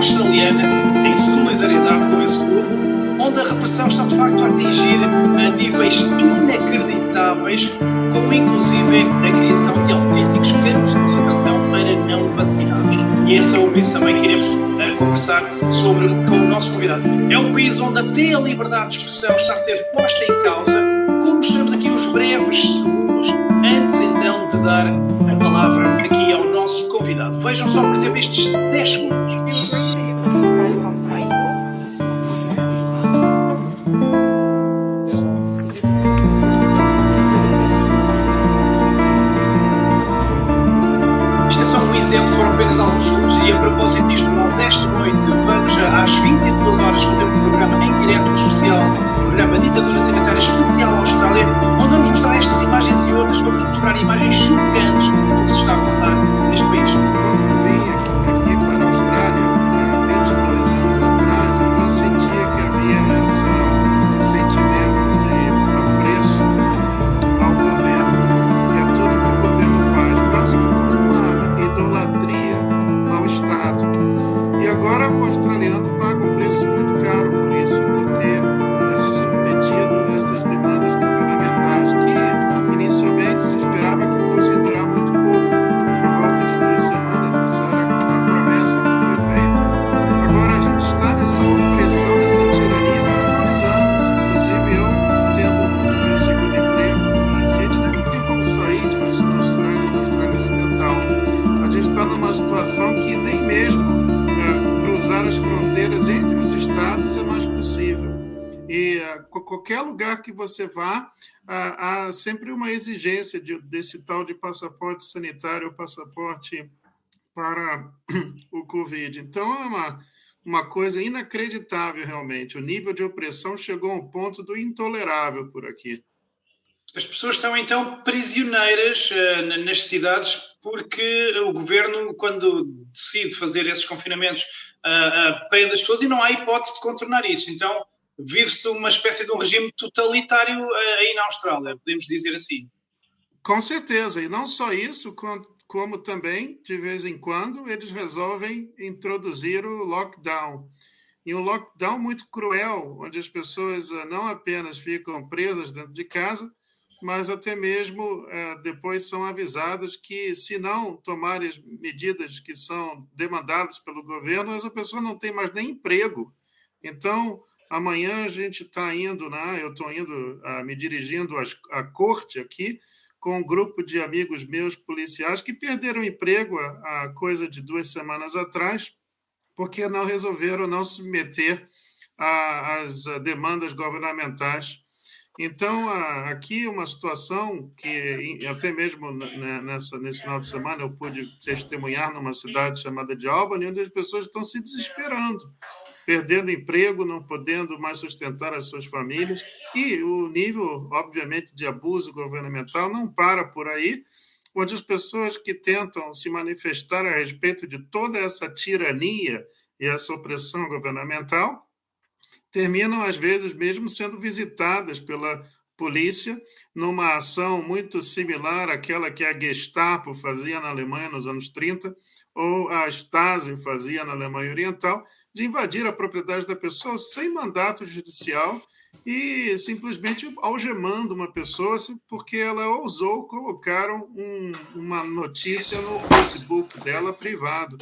Australiana em solidariedade com esse povo, onde a repressão está de facto a atingir níveis inacreditáveis, como inclusive a criação de autênticos campos de concentração para não vacinados. E é sobre isso também que iremos conversar com o nosso convidado. É um país onde até a liberdade de expressão está a ser posta em causa, como mostramos aqui os breves segundos, antes então de dar a palavra aqui ao nosso convidado. Vejam só, por exemplo, estes 10 segundos. Isto é só um exemplo, foram apenas alguns segundos, e a propósito disto, nós esta noite vamos às 22 horas fazer um programa em direto, um especial, um programa Ditadura Sanitária Especial Austrália, onde vamos mostrar estas imagens e outras, vamos mostrar imagens chocantes do que se está a passar neste país. Quando vim aqui para a Austrália, há 22 anos atrás, eu já sentia que havia esse sentimento de apreço ao governo. E é tudo que o governo faz, quase como uma idolatria ao Estado. E agora o australiano paga um preço muito caro por isso, por ter se submetido a essas demandas governamentais, que inicialmente se esperava que fossem durar muito pouco, por volta de 2 semanas. Essa era a promessa que foi feita. Agora a gente está nessa opressão, nessa tirania por 2 anos, inclusive eu tendo meu segundo emprego em Sydney, não tem como sair de Western Australia, da Austrália Ocidental. A gente está numa situação que nem mesmo cruzar as fronteiras entre os estados é mais possível. E qualquer lugar que você vá, há sempre uma exigência desse tal de passaporte sanitário ou passaporte para o Covid. Então, é uma coisa inacreditável, realmente. O nível de opressão chegou a um ponto do intolerável por aqui. As pessoas estão então prisioneiras nas cidades porque o governo, quando decide fazer esses confinamentos, prende as pessoas e não há hipótese de contornar isso. Então vive-se uma espécie de um regime totalitário aí na Austrália, podemos dizer assim. Com certeza, e não só isso, como também, de vez em quando, eles resolvem introduzir o lockdown. E um lockdown muito cruel, onde as pessoas não apenas ficam presas dentro de casa, mas até mesmo depois são avisadas que, se não tomarem as medidas que são demandadas pelo governo, essa pessoa não tem mais nem emprego. Então, amanhã a gente está indo, né? Eu estou indo, me dirigindo à corte aqui, com um grupo de amigos meus policiais que perderam emprego há coisa de 2 semanas atrás, porque não resolveram não submeter às demandas governamentais. Então, aqui uma situação que, até mesmo nesse final de semana, eu pude testemunhar numa cidade chamada de Albany, onde as pessoas estão se desesperando, perdendo emprego, não podendo mais sustentar as suas famílias, e o nível, obviamente, de abuso governamental não para por aí, onde as pessoas que tentam se manifestar a respeito de toda essa tirania e essa opressão governamental terminam, às vezes, mesmo sendo visitadas pela polícia numa ação muito similar àquela que a Gestapo fazia na Alemanha nos anos 30, ou a Stasi fazia na Alemanha Oriental, de invadir a propriedade da pessoa sem mandato judicial e simplesmente algemando uma pessoa porque ela ousou colocar uma notícia no Facebook dela privado,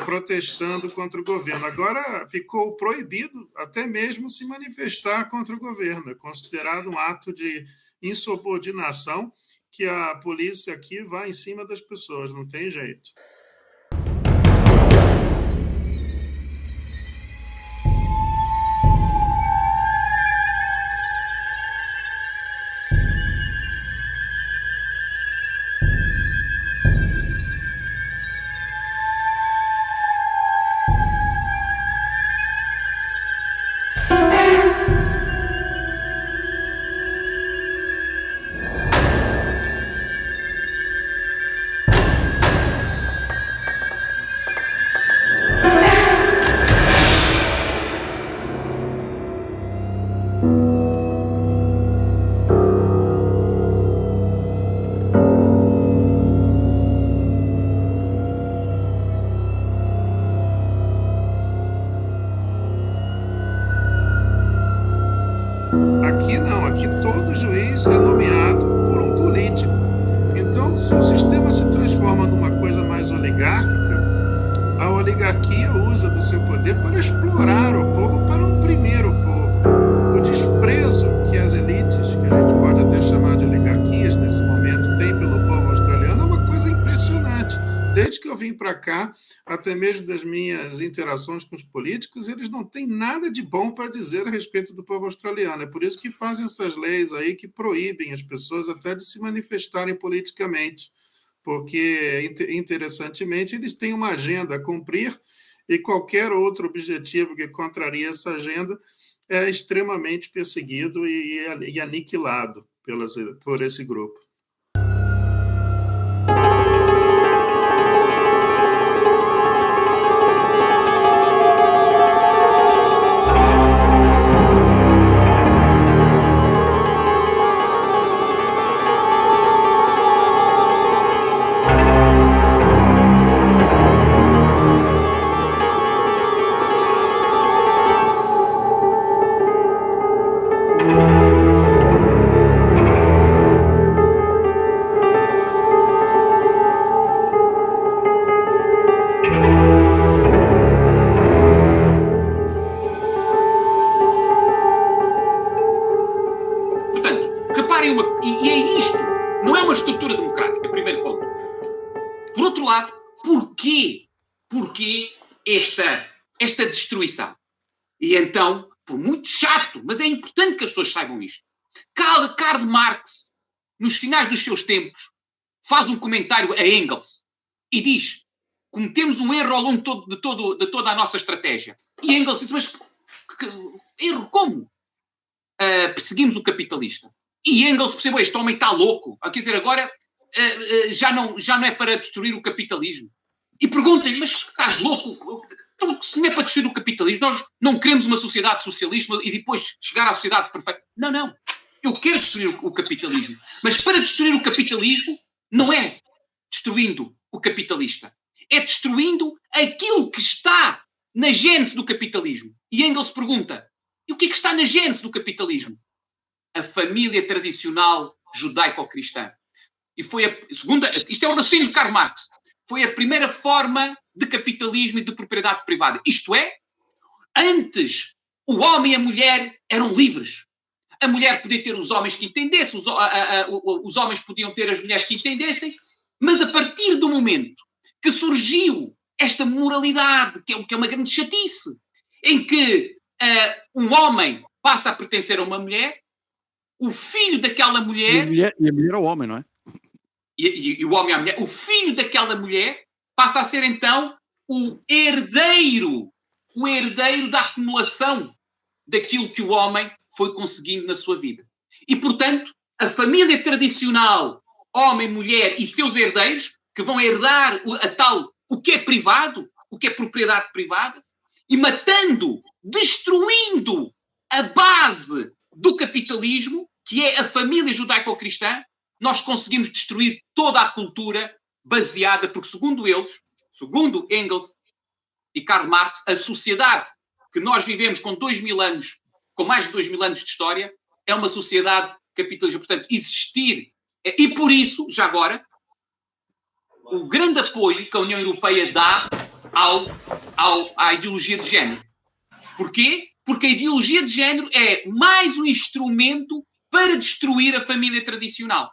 protestando contra o governo. Agora ficou proibido até mesmo se manifestar contra o governo. É considerado um ato de insubordinação que a polícia aqui vai em cima das pessoas, não tem jeito. Aqui não, aqui todo juiz é nomeado por um político. Então, se o sistema se transforma numa coisa mais oligárquica, a oligarquia usa do seu poder para explorar o povo, para oprimir o povo. O desprezo que as elites, que a gente pode até chamar de oligarquias nesse momento, têm pelo povo australiano é uma coisa impressionante. Desde que eu vim para cá, até mesmo das minhas interações com os políticos, eles não têm nada de bom para dizer a respeito do povo australiano. É por isso que fazem essas leis aí que proíbem as pessoas até de se manifestarem politicamente, porque, interessantemente, eles têm uma agenda a cumprir e qualquer outro objetivo que contraria essa agenda é extremamente perseguido e aniquilado por esse grupo. Esta destruição. E então, por muito chato, mas é importante que as pessoas saibam isto. Karl Marx, nos finais dos seus tempos, faz um comentário a Engels e diz: cometemos um erro ao longo de toda a nossa estratégia. E Engels diz: mas erro como? Perseguimos o capitalista. E Engels percebeu: este homem está louco. Quer dizer, agora já não é para destruir o capitalismo. E pergunta-lhe: mas estás louco? Então, se não é para destruir o capitalismo, nós não queremos uma sociedade socialista e depois chegar à sociedade perfeita. Não. Eu quero destruir o capitalismo. Mas para destruir o capitalismo, não é destruindo o capitalista. É destruindo aquilo que está na gênese do capitalismo. E Engels pergunta: e o que é que está na gênese do capitalismo? A família tradicional judaico-cristã. E foi isto é o raciocínio de Karl Marx. Foi a primeira forma de capitalismo e de propriedade privada. Isto é, antes o homem e a mulher eram livres. A mulher podia ter os homens que entendessem, os homens podiam ter as mulheres que entendessem, mas a partir do momento que surgiu esta moralidade, que é uma grande chatice, em que um homem passa a pertencer a uma mulher, o filho daquela mulher... E a mulher é o homem, não é? E o homem e a mulher, o filho daquela mulher passa a ser então o herdeiro da acumulação daquilo que o homem foi conseguindo na sua vida. E, portanto, a família tradicional, homem, mulher e seus herdeiros, que vão herdar o que é privado, o que é propriedade privada, e destruindo a base do capitalismo, que é a família judaico-cristã, nós conseguimos destruir toda a cultura baseada, porque segundo Engels e Karl Marx, a sociedade que nós vivemos com mais de 2000 anos de história, é uma sociedade capitalista. Portanto, existir... E por isso, já agora, o grande apoio que a União Europeia dá à ideologia de género. Porquê? Porque a ideologia de género é mais um instrumento para destruir a família tradicional.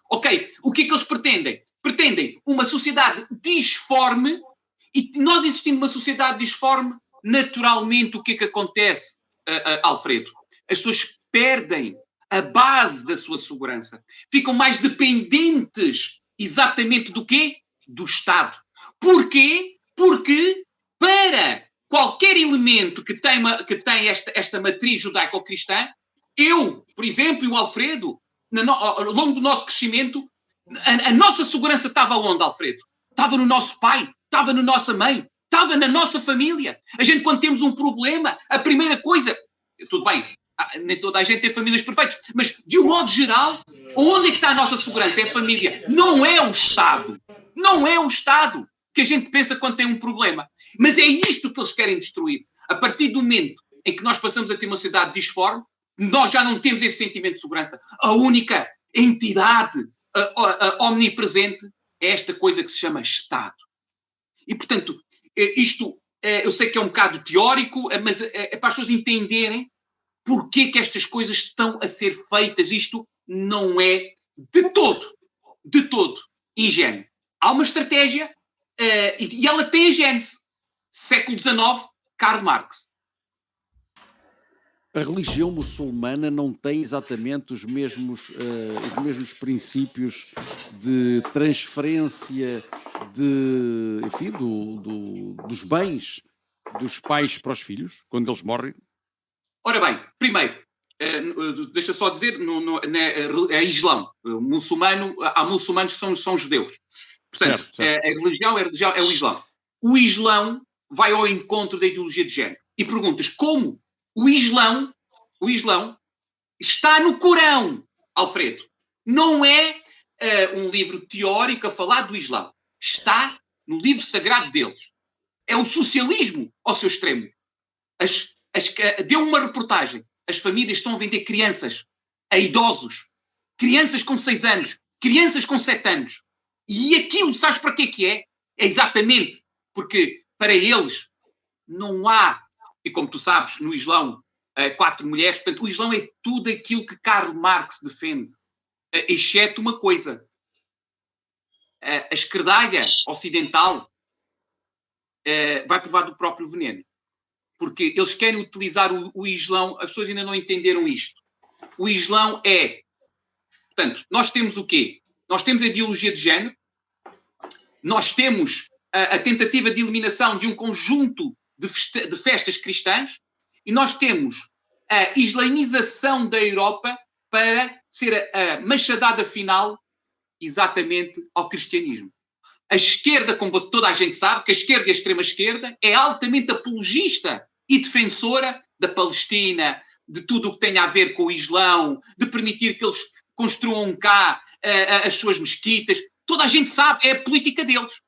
Ok, o que é que eles pretendem? Pretendem uma sociedade disforme, e nós existindo numa sociedade disforme, naturalmente o que é que acontece, Alfredo? As pessoas perdem a base da sua segurança. Ficam mais dependentes exatamente do quê? Do Estado. Porquê? Porque para qualquer elemento que tem esta matriz judaico-cristã, eu, por exemplo, e o Alfredo, ao longo do nosso crescimento, a nossa segurança estava onde, Alfredo? Estava no nosso pai, estava na nossa mãe, estava na nossa família. A gente, quando temos um problema, a primeira coisa... Tudo bem, nem toda a gente tem famílias perfeitas, mas, de um modo geral, onde é que está a nossa segurança? É a família. Não é o Estado. Não é o Estado que a gente pensa quando tem um problema. Mas é isto que eles querem destruir. A partir do momento em que nós passamos a ter uma sociedade disforme, Nós já não temos esse sentimento de segurança. A única entidade omnipresente é esta coisa que se chama Estado. E, portanto, isto eu sei que é um bocado teórico, mas é para as pessoas entenderem porque que estas coisas estão a ser feitas. Isto não é de todo ingênuo. Há uma estratégia e ela tem a gênese. Século XIX, Karl Marx. A religião muçulmana não tem exatamente os mesmos princípios de transferência enfim, dos bens dos pais para os filhos, quando eles morrem? Ora bem, primeiro, deixa só dizer, é Islão. Há muçulmanos que são judeus. Portanto, certo. A religião é o Islão. O Islão vai ao encontro da ideologia de género. E perguntas como o Islão está no Corão, Alfredo. Não é um livro teórico a falar do Islão. Está no livro sagrado deles. É o socialismo ao seu extremo. Deu uma reportagem. As famílias estão a vender crianças a idosos. Crianças com 6 anos. Crianças com 7 anos. E aquilo, sabes para que é? É exatamente porque para eles não há, e como tu sabes, no Islão, 4 mulheres. Portanto, o Islão é tudo aquilo que Karl Marx defende. Exceto uma coisa. A esquerdalha ocidental vai provar do próprio veneno. Porque eles querem utilizar o Islão. As pessoas ainda não entenderam isto. O Islão é... Portanto, nós temos o quê? Nós temos a ideologia de género. Nós temos a tentativa de eliminação de um conjunto de festas cristãs. E nós temos a islamização da Europa para ser a machadada final exatamente ao cristianismo. A esquerda, como toda a gente sabe, que a esquerda e a extrema-esquerda é altamente apologista e defensora da Palestina, de tudo o que tem a ver com o Islão, de permitir que eles construam cá as suas mesquitas. Toda a gente sabe, é a política deles.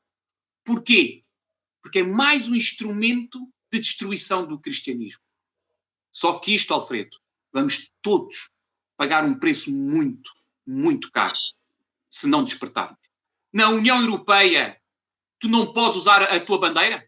Porquê? Porque é mais um instrumento de destruição do cristianismo. Só que isto, Alfredo, vamos todos pagar um preço muito, muito caro, se não despertarmos. Na União Europeia, tu não podes usar a tua bandeira?